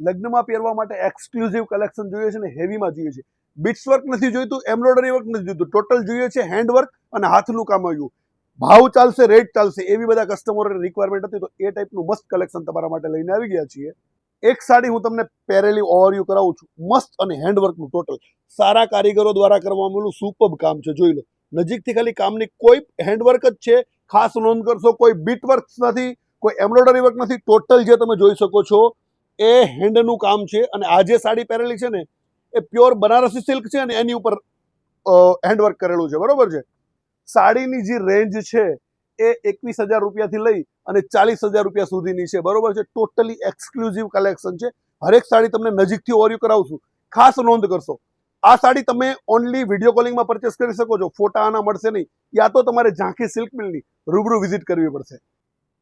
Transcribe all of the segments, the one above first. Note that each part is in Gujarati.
લગ્નમાં પહેરવા માટે એક્સક્લુઝિવ કલેક્શન જોઈએ છે ને હેવીમાં જોઈએ છે. બીટ્સ વર્ક નથી જોઈતું, એમ્બ્રોઇડરી વર્ક નથી જોઈતું, ટોટલ જોઈએ છે હેન્ડવર્ક અને હાથનું કામ આવ્યું. ભાવ ચાલશે, રેટ ચાલશે, એવી બધા કસ્ટમરોની રિક્વાયરમેન્ટ હતી, તો એ ટાઈપનું મસ્ત કલેક્શન તમારા માટે લઈને આવી ગયા છીએ. એક સાડી હું તમને પહેરેલી ઓવરવ્યુ કરાવું છું, મસ્ત અને હેન્ડવર્કનું ટોટલ સારા કારીગરો દ્વારા કરવામાં આવેલું સુપર્બ કામ છે. જોઈ લો નજીકથી, ખાલી કામની કોઈ હેન્ડવર્ક જ છે. ખાસ નોંધ કરશો, કોઈ બીટ વર્ક નથી, કોઈ એમ્બ્રોઇડરી વર્ક નથી, ટોટલ જે તમે જોઈ શકો છો એ હેન્ડનું કામ છે. અને આ જે સાડી પહેરેલી છે ને એ પ્યોર બનારસી સિલ્ક છે અને એની ઉપર હેન્ડવર્ક કરેલું છે. બરોબર છે. સાડીની જે રેન્જ છે એ 21,000 રૂપિયાથી લઈ અને 40,000 રૂપિયા સુધીની છે. બરોબર છે. ટોટલી એક્સક્લુઝિવ કલેક્શન છે. હરેક સાડી તમને નજીકથી ઓવરવ્યુ કરાવશું. ખાસ નોંધ કરશો, આ સાડી તમે ઓનલી વિડીયો કોલિંગમાં પરચેસ કરી શકો છો. ફોટા આના મળશે નહીં, યા તો તમારે ઝાંખી સિલ્ક મિલની રૂબરૂ વિઝિટ કરવી પડશે.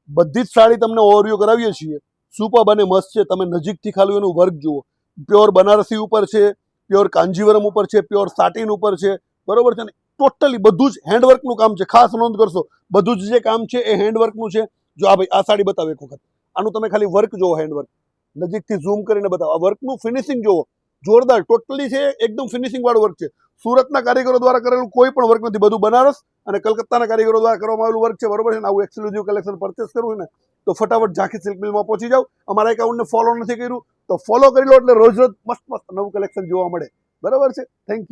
બધી જ સાડી તમને ઓવરવ્યુ કરાવીએ છીએ. સુપર્બ અને મસ્ત છે. તમે નજીકથી ખાલી એનું વર્ક જુઓ. પ્યોર બનારસી ઉપર છે, પ્યોર કાંજીવરમ ઉપર છે, પ્યોર સાટીન ઉપર છે. બરોબર છે ને. ટોટલી બધું જ હેન્ડવર્કનું કામ છે. ખાસ નોંધ કરશો, બધું જ જે કામ છે એ હેન્ડવર્કનું છે. જો આ ભાઈ આ સાડી બતાવો એક વખત, આનું તમે ખાલી વર્ક જોવો, હેન્ડવર્ક નજીકથી ઝૂમ કરીને બતાવો. આ વર્કનું ફિનિશિંગ જોવો, જોરદાર ટોટલી છે. એકદમ ફિનિશિંગ વાળું વર્ક છે. સુરતના કારીગરો દ્વારા કરેલું કોઈ પણ વર્ક નથી, બધું બનારસ અને કલકત્તાના કારીગરો દ્વારા કરવામાં આવેલું વર્ક છે. બરોબર છે ને. આવું એક્સક્લુઝિવ કલેક્શન પરચેસ કરવું ને તો ફટાફટ ઝાંખી સિલ્ક મિલમાં પહોંચી જાઓ. અમારા એકાઉન્ટને ફોલો નથી કર્યું તો ફોલો કરી લો, એટલે રોજ રોજ મસ્ત મસ્ત નવું કલેક્શન જોવા મળે. બરાબર છે. Thank you.